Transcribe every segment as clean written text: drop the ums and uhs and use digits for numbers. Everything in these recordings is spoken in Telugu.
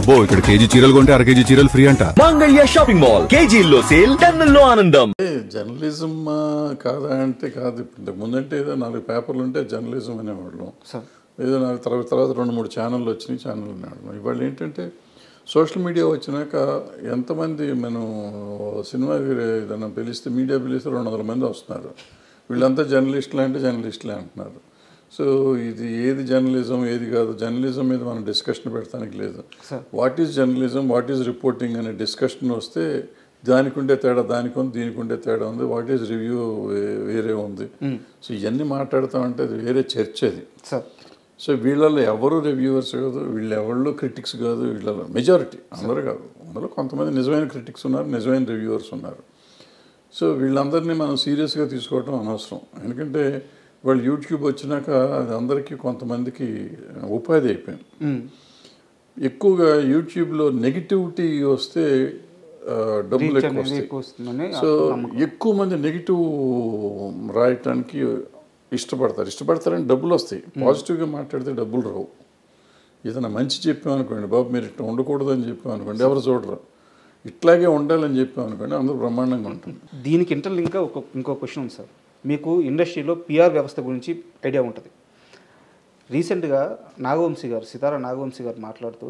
అబ్బో ఇక్కడ కేజీ చీరలు కొంటే అర కేజీ చీరలు ఫ్రీ అంట. మంగళ్య షాపింగ్ మాల్, కేజీల్లో సేల్, టన్నుల్లో ఆనందం. జర్నలిజం కాదా అంటే కాదు. ఇప్పుడు ముందంటే ఏదో 4 పేపర్లు ఉంటే జర్నలిజం అనేవాళ్ళం. ఏదో 4 తర్వాత 2-3 ఛానళ్ళు వచ్చినాయి, ఛానల్ అనేవాళ్ళం. ఇవాళ ఏంటంటే సోషల్ మీడియా వచ్చినాక ఎంతమంది మనం సినిమా ఏదైనా పిలిస్తే, మీడియా పిలిస్తే 200 మంది వస్తున్నారు. వీళ్ళంతా జర్నలిస్టులు అంటే జర్నలిస్టులే అంటున్నారు. సో ఇది ఏది జర్నలిజం ఏది కాదు, జర్నలిజం మీద మనం డిస్కషన్ పెడతానికి లేదు. What is journalism, what is reporting అనే డిస్కషన్ వస్తే దానికి ఉండే తేడా దానికి ఉంది, దీనికి ఉండే తేడా ఉంది. వాట్ ఈజ్ రివ్యూ వేరే ఉంది. సో ఇవన్నీ మాట్లాడుతామంటే అది వేరే చర్చ అది. సో వీళ్ళలో ఎవరు రివ్యూవర్స్ కాదు, వీళ్ళు ఎవరు క్రిటిక్స్ కాదు. వీళ్ళలో మెజారిటీ, అందరూ కాదు, అందులో కొంతమంది నిజమైన క్రిటిక్స్ ఉన్నారు, నిజమైన రివ్యూవర్స్ ఉన్నారు. సో వీళ్ళందరినీ మనం సీరియస్గా తీసుకోవడం అనవసరం. ఎందుకంటే వాళ్ళు యూట్యూబ్ వచ్చినాక అది అందరికీ కొంతమందికి ఉపాధి అయిపోయింది. ఎక్కువగా యూట్యూబ్లో నెగిటివిటీ వస్తే డబ్బులు ఎక్కువ వస్తాయి. సో ఎక్కువ మంది నెగిటివ్ రాయటానికి ఇష్టపడతారని డబ్బులు వస్తాయి. పాజిటివ్గా మాట్లాడితే డబ్బులు రావు. ఏదైనా మంచి చెప్పామనుకోండి, బాబు మీరు ఇట్లా ఉండకూడదని చెప్పామనుకోండి, ఎవరు చూడరు. ఇట్లాగే ఉండాలని చెప్పామనుకోండి, అందరూ బ్రహ్మాండంగా ఉంటుంది. దీనికి ఇంటర్లింక్గా ఇంకో క్వశ్చన్ ఉంది సార్. మీకు ఇండస్ట్రీలో పిఆర్ వ్యవస్థ గురించి ఐడియా ఉంటుంది. రీసెంట్గా సితారా నాగవంశీ గారు మాట్లాడుతూ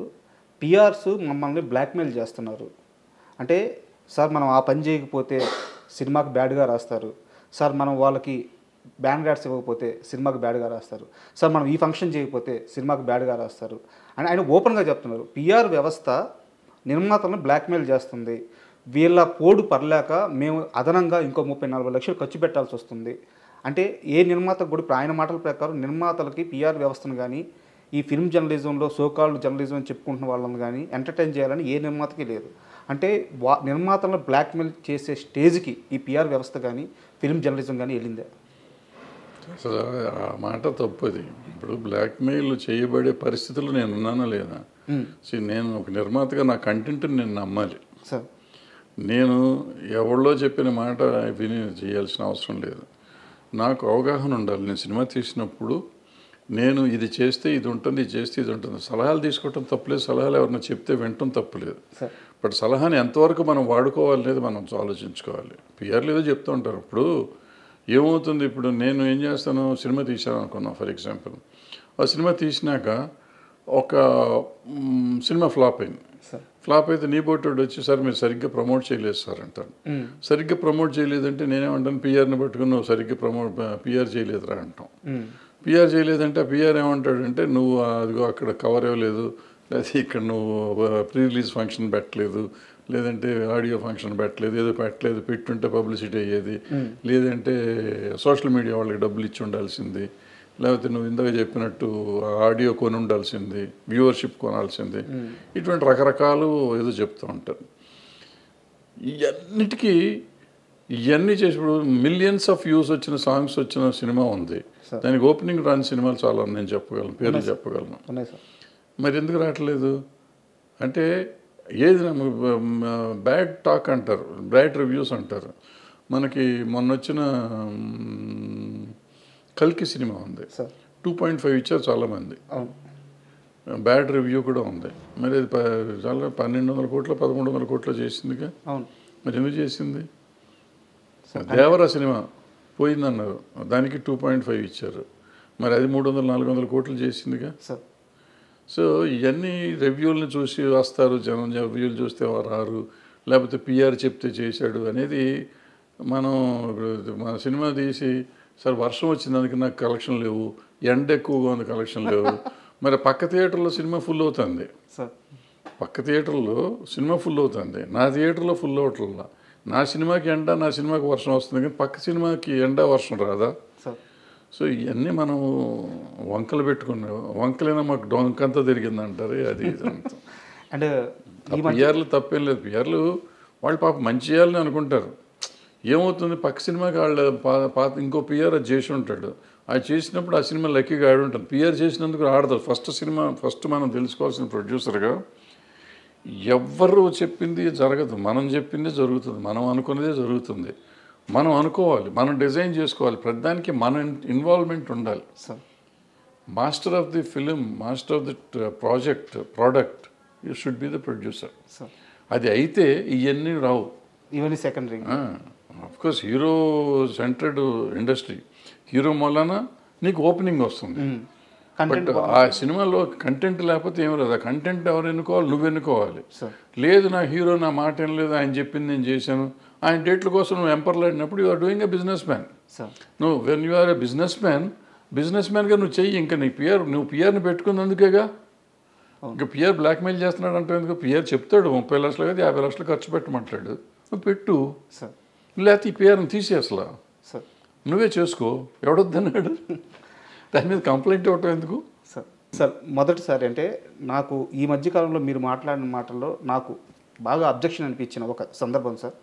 పిఆర్స్ మమ్మల్ని బ్లాక్మెయిల్ చేస్తున్నారు. అంటే సార్ మనం ఆ పని చేయకపోతే సినిమాకి బ్యాడ్గా రాస్తారు, సార్ మనం వాళ్ళకి బ్యాన్ కార్డ్స్ ఇవ్వకపోతే సినిమాకి బ్యాడ్గా రాస్తారు, సార్ మనం ఈ ఫంక్షన్ చేయకపోతే సినిమాకి బ్యాడ్గా రాస్తారు అని ఆయన ఓపెన్గా చెప్తున్నారు. పిఆర్ వ్యవస్థ నిర్మాతలను బ్లాక్మెయిల్ చేస్తుంది. వీళ్ళ పోడు పర్లేక మేము అదనంగా ఇంకో 30-40 లక్షలు ఖర్చు పెట్టాల్సి వస్తుంది. అంటే ఏ నిర్మాతకు కూడా ఇప్పుడు ఆయన మాటల ప్రకారం నిర్మాతలకి పిఆర్ వ్యవస్థను కానీ, ఈ ఫిల్మ్ జర్నలిజంలో సోకాల్డ్ జర్నలిజం అని చెప్పుకుంటున్న వాళ్ళని కానీ ఎంటర్టైన్ చేయాలని ఏ నిర్మాతకి లేదు. అంటే నిర్మాతలను బ్లాక్మెయిల్ చేసే స్టేజ్కి ఈ పిఆర్ వ్యవస్థ కానీ ఫిల్మ్ జర్నలిజం కానీ వెళ్ళిందే. అసలు ఆ మాట తప్పది. ఇప్పుడు బ్లాక్మెయిల్ చేయబడే పరిస్థితులు నేను ఉన్నానా లేదా? నేను ఒక నిర్మాతగా నా కంటెంట్ని నేను నమ్మాలి. సార్ నేను ఎవరిలో చెప్పిన మాట విని చేయాల్సిన అవసరం లేదు. నాకు అవగాహన ఉండాలి. నేను సినిమా తీసినప్పుడు నేను ఇది చేస్తే ఇది ఉంటుంది, ఇది చేస్తే ఇది ఉంటుంది. సలహాలు తీసుకోవటం తప్పులేదు, సలహాలు ఎవరైనా చెప్తే వినటం తప్పులేదు. బట్ సలహాని ఎంతవరకు మనం వాడుకోవాలనేది మనం ఆలోచించుకోవాలి. పిఆర్లు ఏదో చెప్తూ ఉంటారు. ఇప్పుడు ఏమవుతుంది, ఇప్పుడు నేను ఏం చేస్తాను, సినిమా తీసాను అనుకున్నాను ఫర్ ఎగ్జాంపుల్. ఆ సినిమా తీసినాక ఒక సినిమా ఫ్లాప్ అయింది. ఫ్లాప్ అయితే నీ బోటోడు వచ్చి, సార్ మీరు సరిగ్గా ప్రమోట్ చేయలేదు సార్ అంటాను. సరిగ్గా ప్రమోట్ చేయలేదంటే నేనేమంటాను, పిఆర్ని పట్టుకుని నువ్వు సరిగ్గా పిఆర్ చేయలేదురా అంటాం. పిఆర్ చేయలేదంటే ఆ పిఆర్ ఏమంటాడంటే, నువ్వు అదిగో అక్కడ కవర్ ఇవ్వలేదు, లేదా ఇక్కడ నువ్వు ప్రీ రిలీజ్ ఫంక్షన్ పెట్టలేదు, లేదంటే ఆడియో ఫంక్షన్ పెట్టలేదు, ఏదో పెట్టలేదు, పెట్టుంటే పబ్లిసిటీ అయ్యేది, లేదంటే సోషల్ మీడియా వాళ్ళకి డబ్బులు ఇచ్చి ఉండాల్సింది, లేకపోతే నువ్వు ఇందాక చెప్పినట్టు ఆడియో కొని ఉండాల్సింది, వ్యూవర్షిప్ కొనాల్సింది, ఇటువంటి రకరకాలు ఏదో చెప్తూ ఉంటారు. ఇవన్నీ చేసినప్పుడు మిలియన్స్ ఆఫ్ వ్యూస్ వచ్చిన సాంగ్స్ వచ్చిన సినిమా ఉంది. దానికి ఓపెనింగ్ రాని సినిమాలు చాలా నేను చెప్పగలను, పేర్లు చెప్పగలను. మరి ఎందుకు రావట్లేదు అంటే ఏది బ్యాడ్ టాక్ అంటారు, బ్యాడ్ రివ్యూస్ అంటారు. మనకి మొన్న వచ్చిన కల్కి సినిమా ఉంది, 2.5 ఇచ్చారు చాలామంది, బ్యాడ్ రివ్యూ కూడా ఉంది. మరి అది చాలా 1200 కోట్లు 1300 కోట్లు చేసిందిగా. మరి ఎందుకు చేసింది? దేవరా సినిమా పోయిందన్నారు, దానికి 2.5 ఇచ్చారు. మరి అది 300-400 కోట్లు చేసిందిగా. సో ఇవన్నీ రివ్యూలను చూసి వస్తారు జనం, రివ్యూలు చూస్తే రారు, లేకపోతే పిఆర్ చెప్తే చేశాడు అనేది. మనం మన సినిమా తీసి సార్ వర్షం వచ్చిందానికి నాకు కలెక్షన్ లేవు, ఎండ ఎక్కువగా ఉంది కలెక్షన్ లేవు, మరి పక్క థియేటర్లో సినిమా ఫుల్ అవుతుంది, పక్క థియేటర్లో సినిమా ఫుల్ అవుతుంది, నా థియేటర్లో ఫుల్ అవట్లా. నా సినిమాకి ఎండ, నా సినిమాకి వర్షం వస్తుంది, కానీ పక్క సినిమాకి ఎండ వర్షం రాదా? సో ఇవన్నీ మనం వంకలు పెట్టుకున్నాం. వంకలైనా మాకు డొంకంతా తిరిగింది అంటారు. అది అంటే పిఆర్లు తప్పేం లేదు. పిఆర్లు వాళ్ళు పాప మంచి చేయాలని అనుకుంటారు. ఏమవుతుంది, పక్క సినిమాకి వాళ్ళు పాత ఇంకో పిఆర్ అది చేసి ఉంటాడు. అది చేసినప్పుడు ఆ సినిమా లక్కీగా ఆడి ఉంటాడు. పిఆర్ చేసినందుకు ఆడతారు. ఫస్ట్ మనం తెలుసుకోవాల్సిన ప్రొడ్యూసర్గా ఎవ్వరు చెప్పింది జరగదు, మనం చెప్పింది జరుగుతుంది, మనం అనుకున్నదే జరుగుతుంది. మనం అనుకోవాలి, మనం డిజైన్ చేసుకోవాలి, ప్రతిదానికి మన ఇన్వాల్వ్మెంట్ ఉండాలి. Master of the film, master of the product you should be the producer. Sir అది అయితే ఇవన్నీ రావు. ఇవన్నీ secondary. Course hero centred industry, hero మూలన నీకు ఓపెనింగ్ వస్తుంది. బట్ ఆ సినిమాలో కంటెంట్ లేకపోతే ఏం లేదు. ఆ కంటెంట్ ఎవరు ఎన్నుకోవాలి? నువ్వు ఎన్నుకోవాలి. లేదు నా హీరో నా మాట ఏం లేదు, ఆయన చెప్పింది నేను చేశాను, ఆయన డేట్ల కోసం నువ్వు ఎంపర్లాడినప్పుడు you are doing a business man. నువ్వు when you are a business మ్యాన్గా నువ్వు చెయ్యి. ఇంకా నీ నువ్వు పిఆర్ని పెట్టుకున్నందుకేగా. ఇంకా పిఆర్ బ్లాక్మెయిల్ చేస్తున్నాడు అంటే ఎందుకు? పిఆర్ చెప్తాడు 30 లక్షలు కదా 50 లక్షలు ఖర్చు పెట్టమంటాడు, నువ్వు పెట్టు. లేకపోతే ఈ పిఆర్ని తీసే అసలు నువ్వే చేసుకో, ఎవడొద్దన్నాడు? దాని మీద కంప్లైంట్ ఇవ్వటం ఎందుకు? సార్ మొదటిసారి అంటే నాకు ఈ మధ్యకాలంలో మీరు మాట్లాడిన మాటల్లో నాకు బాగా అబ్జెక్షన్ అనిపించిన ఒక సందర్భం సార్.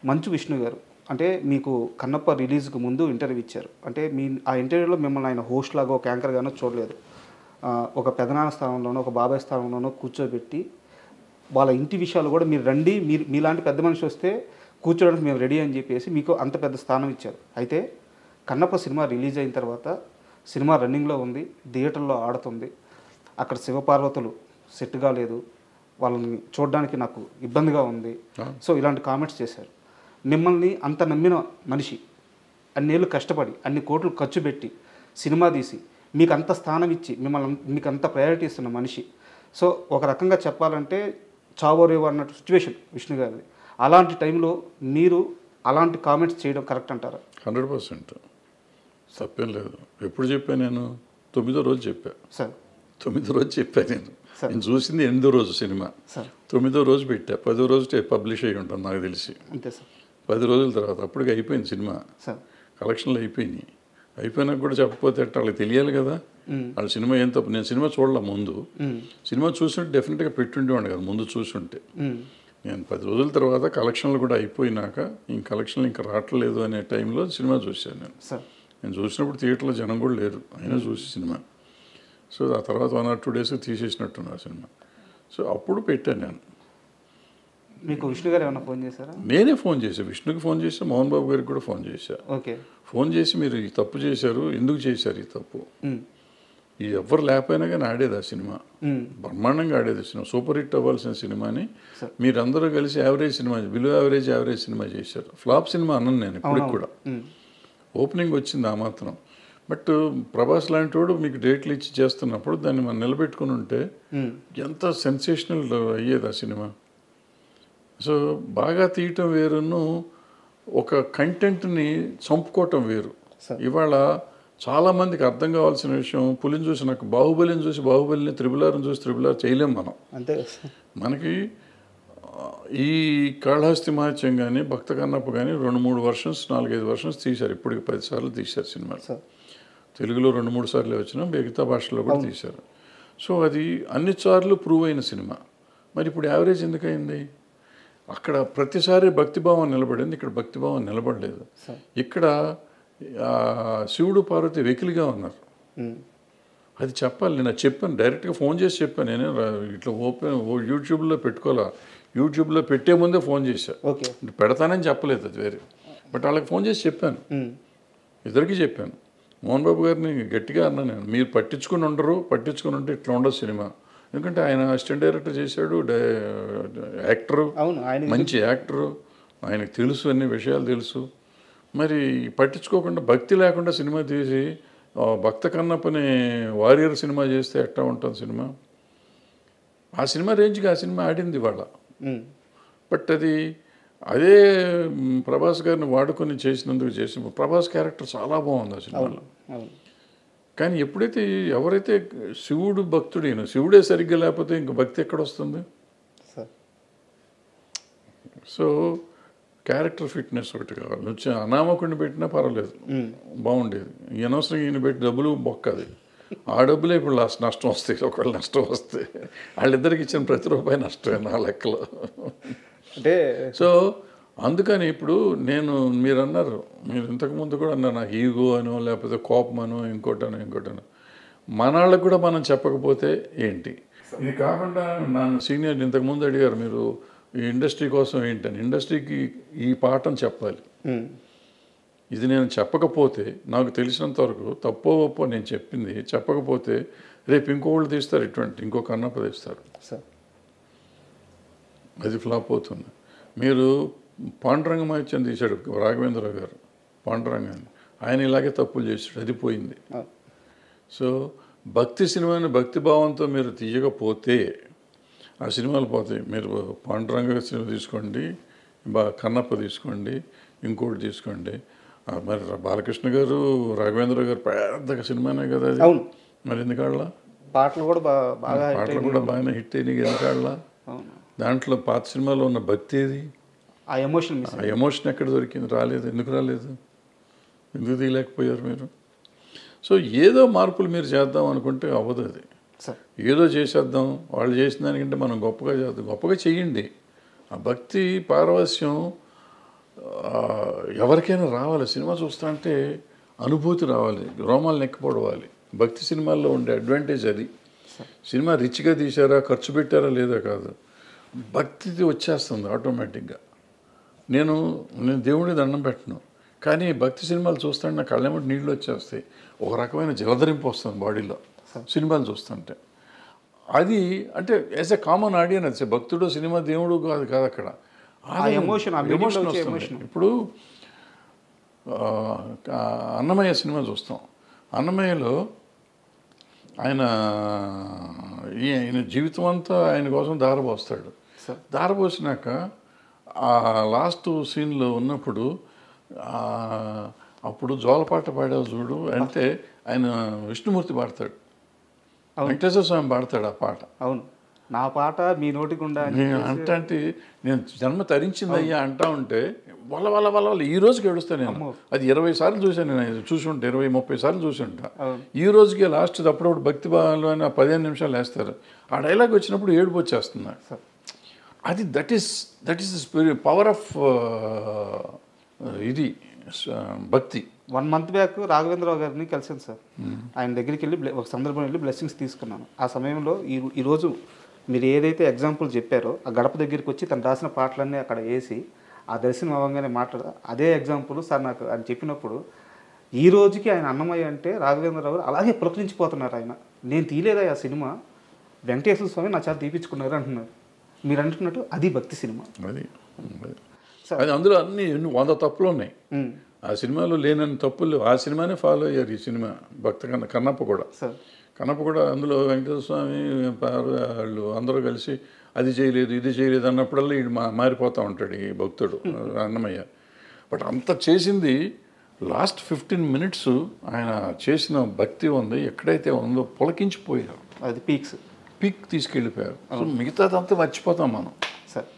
మంచు విష్ణు గారు అంటే మీకు కన్నప్ప రిలీజ్కి ముందు ఇంటర్వ్యూ ఇచ్చారు. అంటే ఆ ఇంటర్వ్యూలో మిమ్మల్ని ఆయన హోస్ట్ లాగా ఒక యాంకర్గానో చూడలేదు. ఒక పెదనాన్న స్థానంలోనో ఒక బాబాయ్ స్థానంలోనో కూర్చోబెట్టి వాళ్ళ ఇంటి విషయాలు కూడా మీరు రండి, మీలాంటి పెద్ద మనిషి వస్తే కూర్చోడానికి మేము రెడీ అని చెప్పేసి మీకు అంత పెద్ద స్థానం ఇచ్చారు. అయితే కన్నప్ప సినిమా రిలీజ్ అయిన తర్వాత సినిమా రన్నింగ్లో ఉంది, థియేటర్లో ఆడుతుంది, అక్కడ శివపార్వతులు సెట్ కాలేదు, వాళ్ళని చూడడానికి నాకు ఇబ్బందిగా ఉంది, సో ఇలాంటి కామెంట్స్ చేశారు. మిమ్మల్ని అంత నమ్మిన మనిషి, అన్నేళ్ళు కష్టపడి అన్ని కోట్లు ఖర్చు పెట్టి సినిమా తీసి మీకు అంత స్థానం ఇచ్చి మీకు అంత ప్రయారిటీ ఇస్తున్న మనిషి, సో ఒక రకంగా చెప్పాలంటే చావోరేవో అన్నట్టు సిచ్యువేషన్ విష్ణు గారిది. అలాంటి టైంలో మీరు అలాంటి కామెంట్స్ చేయడం కరెక్ట్ అంటారా? 100% తప్పేం లేదు. ఎప్పుడు చెప్పాను నేను? 9వ రోజు చెప్పా సార్. 9వ రోజు చెప్పాను నేను చూసింది 8వ రోజు సినిమా, 9వ రోజు పెట్టా, 10వ రోజు పబ్లిష్ అయ్యి ఉంటాను నాకు తెలిసి. అంతే సార్. 10 రోజుల తర్వాత అప్పటికి అయిపోయింది సినిమా, కలెక్షన్లు అయిపోయినాయి. అయిపోయినాక కూడా చెప్పకపోతే అట్లా వాళ్ళకి తెలియాలి కదా వాళ్ళ సినిమా ఏం తప్పు. నేను సినిమా చూడలే ముందు, సినిమా చూస్తుంటే డెఫినెట్గా పెట్టుండేవాడు కదా ముందు చూస్తుంటే. నేను 10 రోజుల తర్వాత కలెక్షన్లు కూడా అయిపోయినాక ఇంక కలెక్షన్లు ఇంకా రావట్లేదు అనే టైంలో సినిమా చూశాను నేను చూసినప్పుడు థియేటర్లో జనం కూడా లేరు, అయినా చూసి సినిమా. సో ఆ తర్వాత 1 or 2 days తీసేసినట్టున్నా సినిమా. సో అప్పుడు పెట్టాను నేను. మీకు విష్ణు గారు ఏమైనా ఫోన్ చేశారా? నేనే ఫోన్ చేశాను, విష్ణుకి ఫోన్ చేశా, మోహన్ బాబు గారికి కూడా ఫోన్ చేశా. ఓకే. ఫోన్ చేసి మీరు ఈ తప్పు చేశారు, ఎందుకు చేశారు ఈ తప్పు? ఈ ఎవ్వరు లేకపోయినా కానీ ఆడేది ఆ సినిమా, బ్రహ్మాండంగా ఆడేది సినిమా, సూపర్ హిట్ అవ్వాల్సిన సినిమాని మీరందరూ కలిసి average cinema, below average cinema చేశారు. ఫ్లాప్ సినిమా అన్నాను నేను ఇప్పటికి కూడా. ఓపెనింగ్ వచ్చింది ఆ మాత్రం. బట్ ప్రభాస్ లాంటి వాడు మీకు డేట్లు ఇచ్చి చేస్తున్నప్పుడు దాన్ని మనం నిలబెట్టుకుని ఉంటే ఎంత సెన్సేషనల్ అయ్యేది ఆ సినిమా. సో బాగా తీయటం వేరును ఒక కంటెంట్ని చంపుకోవటం వేరు. ఇవాళ చాలామందికి అర్థం కావాల్సిన విషయం, పులిని చూసి నాకు బాహుబలిని చూసి బాహుబలిని, త్రిబులార్ని చూసి త్రిబులార్ చేయలేం మనం. అంతే. మనకి ఈ కాళహస్తి మహత్యం కానీ భక్త కన్నప్ప కానీ 2-3 వర్షన్స్ 4-5 వర్షన్స్ తీశారు. ఇప్పటికి 10 సార్లు తీశారు సినిమాలు. తెలుగులో 2-3 సార్లు వచ్చినా మిగతా భాషలో కూడా తీశారు. సో అది అన్ని సార్లు ప్రూవ్ అయిన సినిమా. మరి ఇప్పుడు యావరేజ్ ఎందుకయింది? అక్కడ ప్రతిసారి భక్తిభావం నిలబడింది, ఇక్కడ భక్తిభావం నిలబడలేదు. ఇక్కడ శివుడు పార్వతి వెకిలిగా ఉన్నారు. అది చెప్పాలి. నేను చెప్పాను, డైరెక్ట్గా ఫోన్ చేసి చెప్పాను. నేనే ఇట్లా యూట్యూబ్లో పెట్టుకోవాలా, యూట్యూబ్లో పెట్టే ముందే ఫోన్ చేశాను. పెడతానని చెప్పలేదు, అది వేరే. బట్ వాళ్ళకి ఫోన్ చేసి చెప్పాను, ఇద్దరికి చెప్పాను. మోహన్ బాబు గారిని గట్టిగా అన్నాను నేను, మీరు పట్టించుకుని ఉంటే ఇట్లా ఉండదు సినిమా. ఎందుకంటే ఆయన అసిస్టెంట్ డైరెక్టర్ చేశాడు, యాక్టరు, మంచి యాక్టరు, ఆయనకు తెలుసు, అన్ని విషయాలు తెలుసు. మరి పట్టించుకోకుండా భక్తి లేకుండా సినిమా తీసి భక్త కన్నప్పని వారియర్ సినిమా చేస్తే ఎట్లా ఉంటుంది సినిమా? ఆ సినిమా రేంజ్కి ఆ సినిమా ఆడింది ఇవాళ. బట్ అదే ప్రభాస్ గారిని వాడుకొని చేసినందుకు ప్రభాస్ క్యారెక్టర్ చాలా బాగుంది ఆ సినిమాలో. కానీ ఎప్పుడైతే ఎవరైతే శివుడు భక్తుడైన, శివుడే సరిగ్గా లేకపోతే ఇంక భక్తి ఎక్కడ వస్తుంది? సో క్యారెక్టర్ ఫిట్నెస్ ఒకటి కావాలి. వచ్చి అనామకుడిని పెట్టినా పర్వాలేదు, బాగుండేది. ఈ అనవసరంగా ఈయన పెట్టి డబ్బులు బొక్కది, ఆ డబ్బులే ఇప్పుడు నష్టం వస్తాయి. ఒకవేళ నష్టం వస్తే వాళ్ళిద్దరికి ఇచ్చిన ప్రతి రూపాయి నష్టమే నా లెక్కలో. అంటే సో అందుకని ఇప్పుడు మీరు అన్నారు, మీరు ఇంతకుముందు కూడా అన్నారు, నాకు ఈగో అనో లేకపోతే కోపం అనో ఇంకోటనో మన వాళ్ళకు కూడా మనం చెప్పకపోతే ఏంటి? ఇది కాకుండా నన్ను సీనియర్ ఇంతకుముందు అడిగారు, మీరు ఈ ఇండస్ట్రీ కోసం ఏంటని. ఇండస్ట్రీకి ఈ పాఠం చెప్పాలి. ఇది నేను చెప్పకపోతే, నాకు తెలిసినంత వరకు తప్పో ఒప్పో నేను చెప్పింది చెప్పకపోతే రేపు ఇంకోళ్ళు తీస్తారు, ఇంకో కన్నప్ప తీస్తారు. అది ఫ్లాప్ అవుతుంది. మీరు పాండురంగమాత్యం తీశాడు రాఘవేంద్రరావు గారు, పాండురంగాన్ని, ఆయన ఇలాగే తప్పులు చేశాడు, అది పోయింది. సో భక్తి సినిమాని భక్తి భావంతో మీరు తీయకపోతే ఆ సినిమాలు పోతాయి. మీరు పాండురంగ సినిమా తీసుకోండి, కన్నప్ప తీసుకోండి, ఇంకోటి తీసుకోండి, మరి బాలకృష్ణ గారు రాఘవేంద్ర గారు పెద్ద సినిమానే కదా అది. అవును. మరి ఎందుకాళ్ళ పాటలు కూడా పాటలు కూడా బాగానే హిట్ అయినాయి, ఎందుకాళ్ళ దాంట్లో పాత సినిమాలో ఉన్న భక్తి ఏది, ఆ ఎమోషన్ ఎక్కడ దొరికింది? రాలేదు. ఎందుకు రాలేదు? ఎందుకు తీయలేకపోయారు మీరు? సో ఏదో మార్పులు మీరు చేద్దాం అనుకుంటే అవ్వదు. అది ఏదో చేసేద్దాం, వాళ్ళు చేసిన దానికంటే మనం గొప్పగా చేద్దాం, గొప్పగా చెయ్యండి. ఆ భక్తి పారవస్యం ఎవరికైనా రావాలి. సినిమా చూస్తా అంటే అనుభూతి రావాలి, రోమాలు నెక్కిపోవాలి. భక్తి సినిమాల్లో ఉండే అడ్వాంటేజ్ అది. సినిమా రిచ్గా తీశారా, ఖర్చు పెట్టారా లేదా కాదు, భక్తి వచ్చేస్తుంది ఆటోమేటిక్గా. నేను దేవుడి దండం పెట్టను, కానీ భక్తి సినిమాలు చూస్తుంటే నా కళ్ళెమ్మటి నీళ్ళు వచ్చేస్తాయి, ఒక రకమైన జలధరింపు వస్తుంది బాడీలో సినిమాలు చూస్తుంటే. అది అంటే యాజ్ ఎ కామన్ ఆడియన్స్, భక్తుడు సినిమా దేవుడు కాదు కాదు అక్కడ ఎమోషన్ వస్తుంది. ఇప్పుడు అన్నమయ్య సినిమా చూస్తాం, అన్నమయ్యలో ఆయన జీవితం అంతా ఆయన కోసం దారపోస్తాడు. దారపోసినాక ఆ లాస్ట్ సీన్లో ఉన్నప్పుడు అప్పుడు జోలపాట పాడావు చూడు అంటే ఆయన విష్ణుమూర్తి పాడతాడు, వెంకటేశ్వర స్వామి పాడతాడు ఆ పాట. అవును, నా పాట మీ నోటికి అంటే నేను జన్మ తరించింది అయ్యా అంటా ఉంటే వాళ్ళ వాళ్ళ వాళ్ళ వాళ్ళు ఈ రోజుకి ఏడుస్తాను నేను. అది 20 సార్లు చూశాను నేను, చూసి ఉంటా 20-30 సార్లు చూసి ఉంటా. ఈ రోజుకి లాస్ట్ అప్పుడప్పుడు భక్తి భావంలో 15 నిమిషాలు వేస్తారు, ఆ డైలాగ్ వచ్చినప్పుడు ఏడుపు వచ్చేస్తుంది. అది దట్ ఈస్ పవర్ ఆఫ్ ఇది భక్తి. 1 మంత్ బ్యాక్ రాఘవేంద్రరావు గారిని కలిసాను సార్. ఆయన దగ్గరికి వెళ్ళి ఒక సందర్భం వెళ్ళి బ్లెస్సింగ్స్ తీసుకున్నాను. ఆ సమయంలో ఈరోజు మీరు ఏదైతే ఎగ్జాంపుల్ చెప్పారో ఆ గడప దగ్గరికి వచ్చి తను రాసిన పాటలన్నీ అక్కడ వేసి ఆ దర్శనం అవ్వగానే అదే ఎగ్జాంపుల్ సార్ నాకు అని చెప్పినప్పుడు ఈ రోజుకి ఆయన అన్నమయ్య అంటే రాఘవేంద్రరావు గారు అలాగే పులకరించిపోతున్నారు. ఆయన నేను తీయలేదా ఆ సినిమా, వెంకటేశ్వర స్వామి నా చేత తీపించుకున్నారు అంటున్నారు. మీరు అంటున్నట్టు అది భక్తి సినిమా. అది అందులో అన్ని 100 తప్పులు ఉన్నాయి. ఆ సినిమాలో లేనన్ని తప్పులు ఆ సినిమానే ఫాలో అయ్యారు. ఈ సినిమా కన్నప్ప కూడా అందులో వెంకటేశ్వర స్వామి వాళ్ళు అందరూ కలిసి అది చేయలేదు ఇది చేయలేదు అన్నప్పుడల్లా వీడు మారిపోతూ ఉంటాడు ఈ భక్తుడు అన్నమయ్య. బట్ అంత చేసింది లాస్ట్ 15 minutes ఆయన చేసిన భక్తి ఉంది, ఎక్కడైతే ఉందో పులకించిపోయారు. అది పీక్ తీసుకెళ్ళిపోయారు. సో మిగతాదంతా మర్చిపోతాం మనం. సార్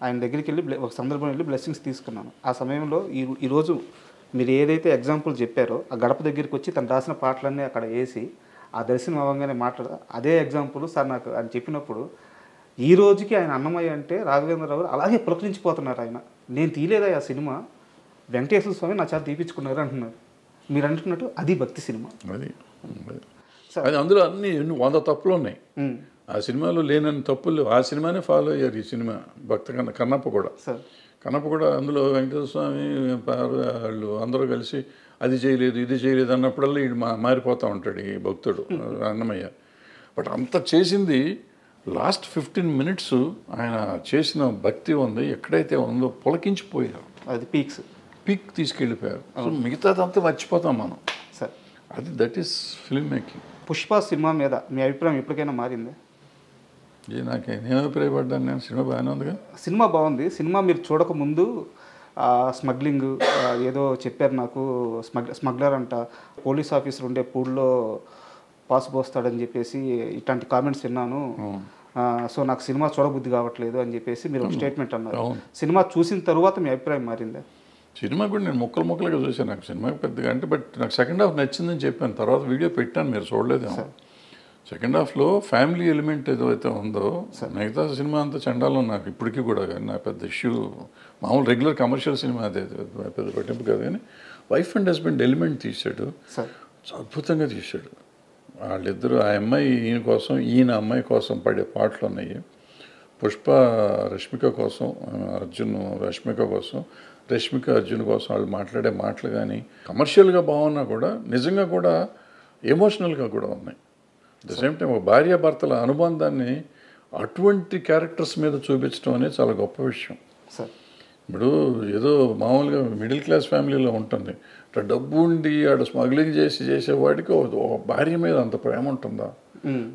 ఆయన దగ్గరికి వెళ్ళి ఒక సందర్భం వెళ్ళి బ్లెస్సింగ్స్ తీసుకున్నాను. ఆ సమయంలో ఈరోజు మీరు ఏదైతే ఎగ్జాంపుల్ చెప్పారో ఆ గడప దగ్గరికి వచ్చి తను రాసిన పాటలన్నీ అక్కడ వేసి ఆ దర్శనం అవ్వగానే అదే ఎగ్జాంపుల్ సార్ నాకు అని చెప్పినప్పుడు ఈ రోజుకి ఆయన అన్నమయ్య అంటే రాఘవేంద్రరావు గారు అలాగే పులకరించిపోతున్నారు. ఆయన నేను తీయలేదా ఆ సినిమా, వెంకటేశ్వర స్వామి నా చేత తీపించుకున్నారు అంటున్నారు. మీరు అంటున్నట్టు అది భక్తి సినిమా. అది అందులో అన్ని 100 తప్పులు ఉన్నాయి. ఆ సినిమాలో లేనన్ని తప్పులు ఆ సినిమానే ఫాలో అయ్యారు. ఈ సినిమా కన్నప్ప కూడా అందులో వెంకటేశ్వర స్వామి వాళ్ళు అందరూ కలిసి అది చేయలేదు ఇది చేయలేదు అన్నప్పుడల్లా వీడు మారిపోతూ ఉంటాడు ఈ భక్తుడు అన్నమయ్య. బట్ అంత చేసింది లాస్ట్ 15 minutes ఆయన చేసిన భక్తి ఉంది, ఎక్కడైతే ఉందో పులకించిపోయారు. అది పీక్ తీసుకెళ్ళిపోయారు. సో మిగతాదంతా మర్చిపోతాం మనం. అది that is film making. Pushpa cinema మీద మీ అభిప్రాయం ఎప్పటికైనా మారిందా? నేను అభిప్రాయపడ్డాను. నేను సినిమా బాగానే ఉందిగా. సినిమా బాగుంది. సినిమా మీరు చూడకముందు స్మగ్లింగ్ ఏదో చెప్పారు నాకు, స్మగ్లర్ అంట, పోలీస్ ఆఫీసర్ ఉండే పూల్లో పాసు పోస్తాడని చెప్పేసి ఇట్లాంటి కామెంట్స్ విన్నాను. సో నాకు సినిమా చూడబుద్ధి కావట్లేదు అని చెప్పేసి మీరు ఒక స్టేట్మెంట్ అన్నారు. సినిమా చూసిన తర్వాత మీ అభిప్రాయం మారిందా? సినిమా కూడా నేను ముక్కలుగా చూసాను. నాకు సినిమా పెద్దగా అంటే బట్ నాకు సెకండ్ హాఫ్ నచ్చిందని చెప్పాను. తర్వాత వీడియో పెట్టాను, మీరు చూడలేదేమో. సెకండ్ హాఫ్లో ఫ్యామిలీ ఎలిమెంట్ ఏదైతే ఉందో, మిగతా సినిమా అంతా చండాలో నాకు ఇప్పటికీ కూడా. కానీ నా పెద్ద ఇష్యూ మామూలు రెగ్యులర్ కమర్షియల్ సినిమా అదే పెద్ద పట్టింపు కాదు. కానీ వైఫ్ అండ్ హస్బెండ్ ఎలిమెంట్ తీశాడు, అద్భుతంగా తీశాడు. వాళ్ళిద్దరూ ఆ అమ్మాయి ఈయన కోసం, ఈయన అమ్మాయి కోసం పడే పాటలు ఉన్నాయి. పుష్ప రష్మిక కోసం, రష్మిక కోసం, రష్మిక అర్జున్ కోసం వాళ్ళు మాట్లాడే మాటలు కానీ కమర్షియల్గా బాగున్నా కూడా నిజంగా కూడా ఎమోషనల్గా కూడా ఉన్నాయి. ద సేమ్ టైం ఒక భార్యాభర్తల అనుబంధాన్ని అటువంటి క్యారెక్టర్స్ మీద చూపించడం అనేది చాలా గొప్ప విషయం. సార్ ఇప్పుడు ఏదో మామూలుగా మిడిల్ క్లాస్ ఫ్యామిలీలో ఉంటుంది, ఇట్లా డబ్బు ఉండి ఆడ స్మగ్లింగ్ చేసేవాడికి ఒక భార్య మీద అంత ప్రేమ ఉంటుందా?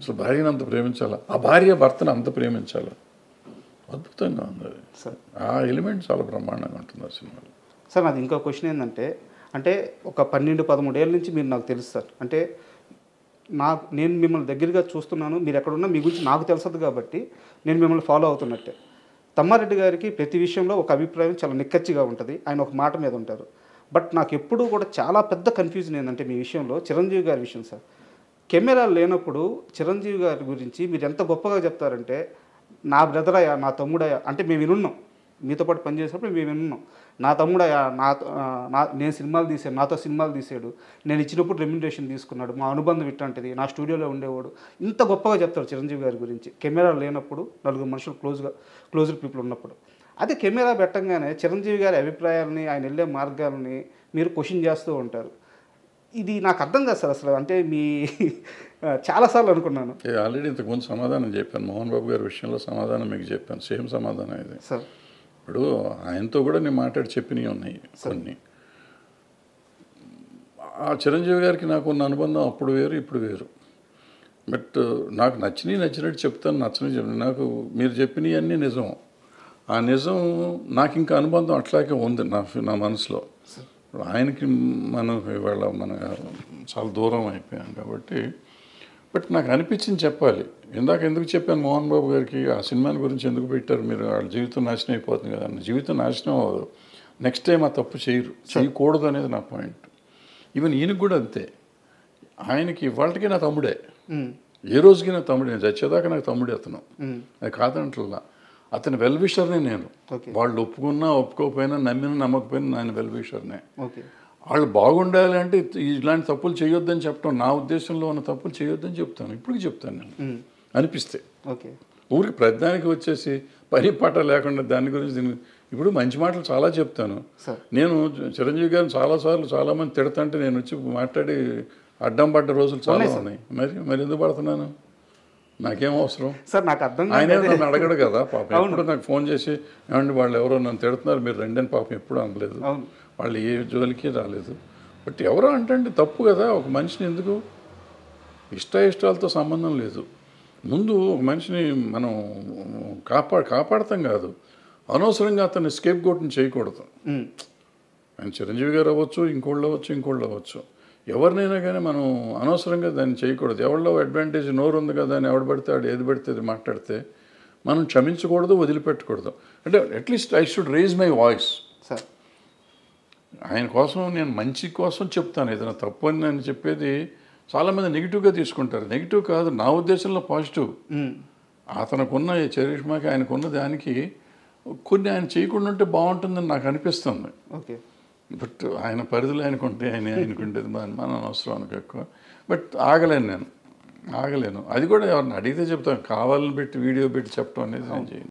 అసలు భార్యను అంత ప్రేమించాలా, ఆ భార్య భర్తను అంత ప్రేమించాలా? అద్భుతంగా ఉంది అది. ఆ ఎలిమెంట్ చాలా బ్రహ్మాండంగా ఉంటుంది ఆ సినిమాలో. సార్ నాది ఇంకో క్వశ్చన్ ఏంటంటే, అంటే ఒక 12-13 ఏళ్ళ నుంచి మీరు నాకు తెలుసు సార్. అంటే నేను మిమ్మల్ని దగ్గరగా చూస్తున్నాను, మీరు ఎక్కడున్నా మీ గురించి నాకు తెలుసదు కాబట్టి నేను మిమ్మల్ని ఫాలో అవుతున్నట్టే. తమ్మారెడ్డి గారికి ప్రతి విషయంలో ఒక అభిప్రాయం చాలా నిక్కచ్చిగా ఉంటుంది, ఆయన ఒక మాట మీద ఉంటారు. బట్ నాకు ఎప్పుడూ కూడా చాలా పెద్ద కన్ఫ్యూజన్ ఏంటంటే మీ విషయంలో, చిరంజీవి గారి విషయం సార్. కెమెరా లేనప్పుడు చిరంజీవి గారి గురించి మీరు ఎంత గొప్పగా చెప్తారంటే, నా బ్రదరయ్యా, నా తమ్ముడయ్యా, అంటే మేము వినున్నాం, మీతో పాటు పనిచేసినప్పుడు మేము వినున్నాం, నా తమ్ముడయ్యా, నేను సినిమాలు తీసాను, నాతో సినిమాలు తీసాడు, నేను ఇచ్చినప్పుడు రెమ్యునరేషన్ తీసుకున్నాడు, మా అనుబంధం ఇట్లాంటిది, నా స్టూడియోలో ఉండేవాడు, ఇంత గొప్పగా చెప్తారు చిరంజీవి గారి గురించి. కెమెరా లేనప్పుడు, నలుగురు మనుషులు క్లోజ్డ్ పీపుల్ ఉన్నప్పుడు. అదే కెమెరా పెట్టంగానే చిరంజీవి గారి అభిప్రాయాలని, ఆయన వెళ్ళే మార్గాలని మీరు క్వశ్చన్ చేస్తూ ఉంటారు. ఇది నాకు అర్థం కాదు సార్ అసలు. అంటే మీ చాలాసార్లు అనుకున్నాను. ఆల్రెడీ ఇంతకుముందు సమాధానం చెప్పాను, మోహన్ బాబు గారి విషయంలో సమాధానం మీకు చెప్పాను, సేమ్ సమాధానం ఇది సార్. ఇప్పుడు ఆయనతో కూడా నేను మాట్లాడి చెప్పినవి ఉన్నాయి కొన్ని. ఆ చిరంజీవి గారికి నాకు ఉన్న అనుబంధం అప్పుడు వేరు, ఇప్పుడు వేరు. బట్ నాకు నచ్చినట్టు చెప్తాను, నచ్చని నాకు మీరు చెప్పినవి అన్నీ నిజం. ఆ నిజం నాకు ఇంకా అనుబంధం అట్లాగే ఉంది నా మనసులో. ఆయనకి మనం ఇవాళ మన చాలా దూరం అయిపోయాం కాబట్టి. బట్ నాకు అనిపించింది చెప్పాలి. ఎందుకు చెప్పాను మోహన్ బాబు గారికి ఆ సినిమాని గురించి ఎందుకు పెట్టారు మీరు, వాళ్ళ జీవితం నాశనం అయిపోతుంది కదా. జీవితం నాశనం అవ్వదు, నెక్స్ట్ టైం ఆ తప్పు చేయకూడదు అనేది నా పాయింట్. ఈవెన్ ఈయనకు కూడా అంతే. ఆయనకి ఇవాళకి నా తమ్ముడే, ఏ రోజుకి నా తమ్ముడే, చచ్చేదాకా నాకు తమ్ముడే అతను, అది కాదంటల్లా. అతని వెల్ విషర్నే నేను. వాళ్ళు ఒప్పుకున్నా ఒప్పుకోకపోయినా, నమ్మినా నమ్మకపోయినా ఆయన వెల్ విషర్నే. వాళ్ళు బాగుండాలి అంటే ఇలాంటి తప్పులు చేయొద్దని చెప్పడం, నా ఉద్దేశంలో ఉన్న తప్పులు చేయొద్దని చెప్తాను, ఇప్పటికి చెప్తాను నేను అనిపిస్తే. ఊరికి ప్రతిదానికి వచ్చేసి పని పాట లేకుండా దాని గురించి ఇప్పుడు మంచి మాటలు చాలా చెప్తాను నేను. చిరంజీవి గారిని చాలాసార్లు చాలామంది తిడతంటే నేను వచ్చి మాట్లాడి అడ్డం పడ్డ రోజులు చాలా ఉన్నాయి. మరి ఎందుకు పడుతున్నాను, నాకేం అవసరం సార్? నాకు అర్థం ఆయన నన్ను అడగడు కదా పాపం. ఎప్పుడు నాకు ఫోన్ చేసి ఏమండి వాళ్ళు ఎవరో నన్ను తిడుతున్నారు మీరు రండి అని పాపం ఎప్పుడు అనలేదు, వాళ్ళు ఏ జోలికి రాలేదు. బట్ ఎవరో అంటే తప్పు కదా. ఒక మనిషిని ఎందుకు ఇష్టాలతో సంబంధం లేదు. ముందు ఒక మనిషిని మనం కాపాడతాం కాదు, అనవసరంగా అతన్ని స్కేప్ గోట్ని చేయకూడదు. ఆయన చిరంజీవి గారు అవ్వచ్చు, ఇంకోళ్ళు అవ్వచ్చు, ఎవరినైనా కానీ మనం అనవసరంగా దాన్ని చేయకూడదు. ఎవరిలో అడ్వాంటేజ్ నోరు ఉంది కదా అని ఎవడు పడితే వాడు ఏది పడితే అది మాట్లాడితే మనం క్షమించకూడదు, వదిలిపెట్టకూడదు. అంటే at least I should raise my voice. ఆయన కోసం నేను మంచి కోసం చెప్తాను. ఏదైనా తప్పు అని నేను చెప్పేది చాలామంది నెగిటివ్గా తీసుకుంటారు. నెగిటివ్ కాదు, నా ఉద్దేశంలో పాజిటివ్. అతనుకున్న చరిష్మాకి ఆయనకున్న దానికి కొన్ని ఆయన చేయకుండా ఉంటే బాగుంటుందని నాకు అనిపిస్తుంది. బట్ ఆయన పరిధిలో ఆయనకుంటే ఆయనకుంటేది మన అవసరం అనుకో ఎక్కువ. బట్ ఆగలేను. అది కూడా ఎవరిని అడిగితే చెప్తాను, కావాలని పెట్టి వీడియో పెట్టి చెప్పడం అనేది నేను చేయను.